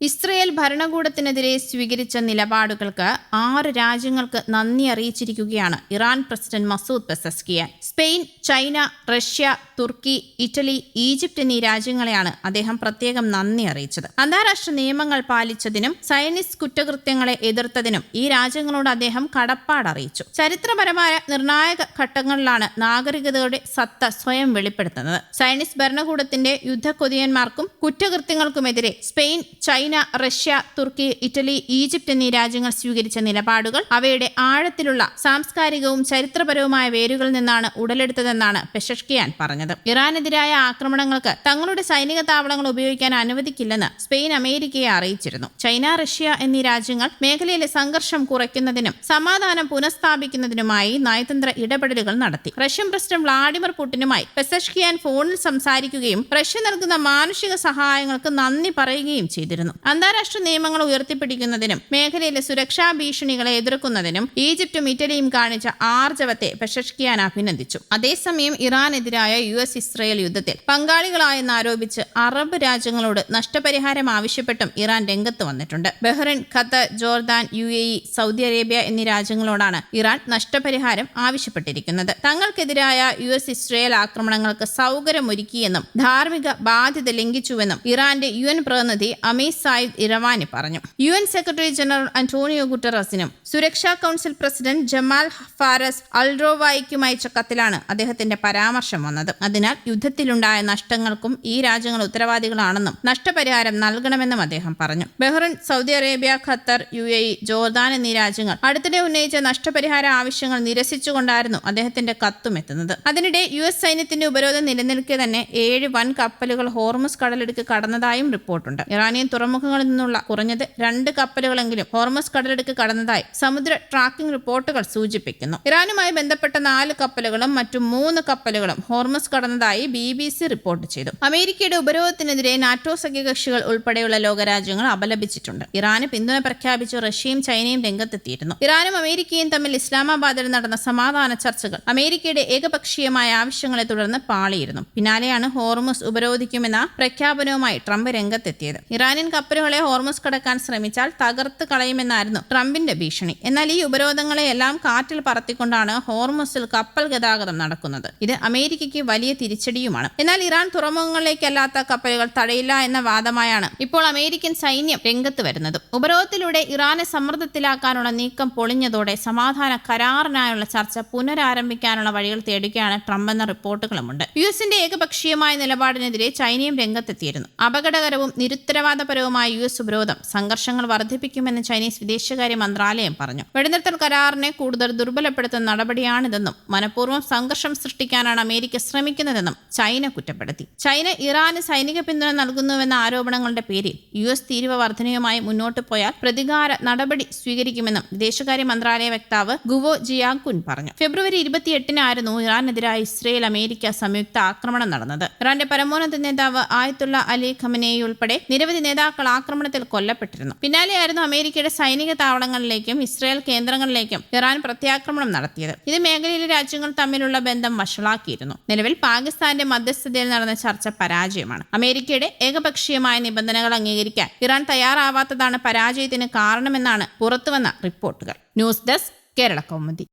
Israel ഭരണകൂടത്തിനെതിരെ സ്വീകരിച്ച നിലപാടുകൾക്ക് 6 രാജ്യങ്ങൾക്ക് നന്ദി അറിയിച്ചിരിക്കുകയാണ് Iran president Masoud Pezeshkian. Spain, China, Russia, തുർക്കി, ഇറ്റലി, ഈജിപ്ത് എന്നീ രാജ്യങ്ങളെയാണ് അദ്ദേഹം പ്രത്യേകം നന്ദി അറിയിച്ചത്. അന്താരാഷ്ട്ര നിയമങ്ങൾ പാലിച്ചതിനും സയനിസ്റ്റ് കുറ്റകൃത്യങ്ങളെ എതിർത്തതിനും ഈ രാജ്യങ്ങളോട് അദ്ദേഹം കടപ്പാട് അറിയിച്ചു. ചരിത്രപരമായ നിർണായക ഘട്ടങ്ങളിലാണ് നാഗരികതയുടെ സത്ത സ്വയം വെളിപ്പെടുത്തുന്നത്. സയനിസ്റ്റ് ഭരണകൂടത്തിന്റെ യുദ്ധക്കൊതിയന്മാർക്കും കുറ്റകൃത്യങ്ങൾക്കുമെതിരെ സ്പെയിൻ, ചൈന, റഷ്യ, തുർക്കി, ഇറ്റലി, ഈജിപ്ത് എന്നീ രാജ്യങ്ങൾ സ്വീകരിച്ച നിലപാടുകൾ അവയുടെ ആഴത്തിലുള്ള സാംസ്കാരികവും ചരിത്രപരവുമായ വേരുകളിൽ നിന്നാണ് ഉടലെടുത്തതെന്നാണ് പെസഷ്കിയാൻ പറഞ്ഞത്. ഇറാനെതിരായ ആക്രമണങ്ങൾക്ക് തങ്ങളുടെ സൈനിക താവളങ്ങൾ ഉപയോഗിക്കാൻ അനുവദിക്കില്ലെന്ന് സ്പെയിൻ അമേരിക്കയെ അറിയിച്ചിരുന്നു. ചൈന, റഷ്യ എന്നീ രാജ്യങ്ങൾ മേഖലയിലെ സംഘർഷം കുറയ്ക്കുന്നതിനും സമാധാനം പുനഃസ്ഥാപിക്കുന്നതിനുമായി നയതന്ത്ര ഇടപെടലുകൾ നടത്തി. റഷ്യൻ പ്രസിഡന്റ് വ്ളാഡിമിർ പുടിനുമായി പെസഷ്കിയാൻ ഫോണിൽ സംസാരിക്കുകയും റഷ്യ നൽകുന്ന മാനുഷിക സഹായങ്ങൾക്ക് നന്ദി പറയുകയും ചെയ്തിരുന്നു. അന്താരാഷ്ട്ര നിയമങ്ങൾ ഉയർത്തിപ്പിടിക്കുന്നതിനും മേഖലയിലെ സുരക്ഷാ ഭീഷണികളെ എതിർക്കുന്നതിനും ഈജിപ്തും ഇറ്റലിയും കാണിച്ച ആർജവത്തെ പെസഷ്കിയാൻ അഭിനന്ദിച്ചു. അതേസമയം ഇറാനെതിരായ US-ഇസ്രയേൽ യുദ്ധത്തിൽ പങ്കാളികളായെന്നാരോപിച്ച് അറബ് രാജ്യങ്ങളോട് നഷ്ടപരിഹാരം ആവശ്യപ്പെട്ടും ഇറാൻ രംഗത്ത് വന്നിട്ടുണ്ട്. Bahrain, Qatar, Jordan, UAE, Saudi Arabia എന്നീ രാജ്യങ്ങളോടാണ് ഇറാൻ നഷ്ടപരിഹാരം ആവശ്യപ്പെട്ടിരിക്കുന്നത്. തങ്ങൾക്കെതിരായ US-ഇസ്രയേൽ ആക്രമണങ്ങൾക്ക് സൗകര്യമൊരുക്കിയെന്നും ധാർമ്മിക ബാധ്യത ലംഘിച്ചുവെന്നും ഇറാന്റെ UN പ്രതിനിധി അമീസ് സായിദ് ഇറവാനി പറഞ്ഞു. UN സെക്രട്ടറി ജനറൽ അന്റോണിയോ ഗുട്ടറസിനും സുരക്ഷാ കൗൺസിൽ പ്രസിഡന്റ് ജമാൽ ഫാരസ് അൽറോവായിക്കും അയച്ച കത്തിലാണ് അദ്ദേഹത്തിന്റെ പരാമർശം വന്നത്. അതിനാൽ യുദ്ധത്തിലുണ്ടായ നഷ്ടങ്ങൾക്കും ഈ രാജ്യങ്ങൾ ഉത്തരവാദികളാണെന്നും നഷ്ടപരിഹാരം നൽകണമെന്നും അദ്ദേഹം പറഞ്ഞു. Bahrain, Saudi Arabia, Qatar, UAE, Jordan എന്നീ രാജ്യങ്ങൾ അടുത്തിടെ ഉന്നയിച്ച നഷ്ടപരിഹാര ആവശ്യങ്ങൾ നിരസിച്ചുകൊണ്ടായിരുന്നു അദ്ദേഹത്തിന്റെ കത്തും എത്തുന്നത്. അതിനിടെ US സൈന്യത്തിന്റെ ഉപരോധം നിലനിൽക്കെ തന്നെ 7 വൻ കപ്പലുകൾ ഹോർമുസ് കടലിടുക്ക് കടന്നതായും റിപ്പോർട്ടുണ്ട്. ഇറാനിയൻ തുറമുഖങ്ങളിൽ നിന്നുള്ള കുറഞ്ഞത് 2 കപ്പലുകളെങ്കിലും ഹോർമുസ് കടലിടുക്ക് കടന്നതായി സമുദ്ര ട്രാക്കിംഗ് റിപ്പോർട്ടുകൾ സൂചിപ്പിക്കുന്നു. ഇറാനുമായി ബന്ധപ്പെട്ട 4 കപ്പലുകളും മറ്റു 3 കപ്പലുകളും ഹോർമുസ് കടന്നതായി BBC റിപ്പോർട്ട് ചെയ്തു. അമേരിക്കയുടെ ഉപരോധത്തിനെതിരെ നാറ്റോ സഖ്യകക്ഷികൾ ഉൾപ്പെടെയുള്ള ലോകരാജ്യങ്ങൾ അപലപിച്ചിട്ടുണ്ട്. ഇറാന് പിന്തുണ പ്രഖ്യാപിച്ചു റഷ്യയും ചൈനയും രംഗത്തെത്തിയിരുന്നു. ഇറാനും അമേരിക്കയും തമ്മിൽ ഇസ്ലാമാബാദിൽ നടന്ന സമാധാന ചർച്ചകൾ അമേരിക്കയുടെ ഏകപക്ഷീയമായ ആവശ്യങ്ങളെ തുടർന്ന് പാളിയിരുന്നു. പിന്നാലെയാണ് ഹോർമുസ് ഉപരോധിക്കുമെന്ന പ്രഖ്യാപനവുമായി ട്രംപ് രംഗത്തെത്തിയത്. ഇറാനിയൻ കപ്പലുകളെ ഹോർമുസ് കടക്കാൻ ശ്രമിച്ചാൽ തകർത്ത് കളയുമെന്നായിരുന്നു ട്രംപിന്റെ ഭീഷണി. എന്നാൽ ഈ ഉപരോധങ്ങളെയെല്ലാം കാറ്റിൽ പറത്തിക്കൊണ്ടാണ് ഹോർമുസിൽ കപ്പൽ ഗതാഗതം നടക്കുന്നത്. ഇത് അമേരിക്കയ്ക്ക് വലിയ തിരിച്ചടിയുമാണ്. എന്നാൽ ഇറാൻ തുറമുഖങ്ങളിലേക്കല്ലാത്ത കപ്പലുകൾ തടയില്ല എന്ന വാദമായാണ് ഇപ്പോൾ അമേരിക്കൻ സൈന്യം രംഗത്ത് വരുന്നത്. ഉപരോധത്തിലൂടെ ഇറാനെ സമ്മർദ്ദത്തിലാക്കാനുള്ള നീക്കം പൊളിഞ്ഞതോടെ സമാധാന കരാറിനായുള്ള ചർച്ച പുനരാരംഭിക്കാനുള്ള വഴികൾ തേടുകയാണ് ട്രംപ് എന്ന റിപ്പോർട്ടുകളുമുണ്ട്. യുഎസിന്റെ ഏകപക്ഷീയമായ നിലപാടിനെതിരെ ചൈനയും രംഗത്തെത്തിയിരുന്നു. അപകടകരവും നിരുത്തരവാദപരവുമായ US ഉപരോധം സംഘർഷങ്ങൾ വർദ്ധിപ്പിക്കുമെന്ന് ചൈനീസ് വിദേശകാര്യ മന്ത്രാലയം പറഞ്ഞു. വെടിനിർത്തൽ കരാറിനെ കൂടുതൽ ദുർബലപ്പെടുത്തുന്ന നടപടിയാണിതെന്നും മനഃപൂർവ്വം സംഘർഷം സൃഷ്ടിക്കാനാണ് അമേരിക്ക ശ്രമിക്കുന്നതെന്നും ചൈന കുറ്റപ്പെടുത്തി. ചൈന ഇറാന് സൈനിക പിന്തുണ നൽകുന്നുവെന്ന ആരോപണങ്ങളുടെ പേരിൽ US തീരുവ വർധനയുമായി മുന്നോട്ട് പോയാൽ പ്രതികാര നടപടി സ്വീകരിക്കുമെന്നും വിദേശകാര്യ മന്ത്രാലയ വക്താവ് ഗുവോ ജിയാങ്കുൻ പറഞ്ഞു. ഫെബ്രുവരി 28-നായിരുന്നു ഇറാനെതിരായ ഇസ്രയേൽ അമേരിക്ക സംയുക്ത ആക്രമണം നടന്നത്. ഇറാന്റെ പരമോന്നത നേതാവ് ആയത്തുള്ള അലി ഖമനേയി ഉൾപ്പെടെ നിരവധി നേതാക്കൾ ആക്രമണത്തിൽ കൊല്ലപ്പെട്ടിരുന്നു. പിന്നാലെയായിരുന്നു അമേരിക്കയുടെ സൈനിക താവളങ്ങളിലേക്കും ഇസ്രയേൽ കേന്ദ്രങ്ങളിലേക്കും ഇറാൻ പ്രത്യാക്രമണം നടത്തിയത്. ഇത് മേഖലയിലെ രാജ്യങ്ങൾ തമ്മിലുള്ള ബന്ധം വഷളാക്കിയിരുന്നു. നിലവിൽ പാകിസ്ഥാന്റെ മധ്യസ്ഥതയിൽ നടന്ന ചർച്ച പരാജയമാണ്. അമേരിക്കയുടെ ഏകപക്ഷീയമായ നിബന്ധനകൾ അംഗീകരിക്കാൻ ഇറാൻ തയ്യാറാവാത്തതാണ് പരാജയത്തിന് കാരണമെന്നാണ് പുറത്തുവന്ന റിപ്പോർട്ടുകൾ. News desk, Kerala Kaumudi.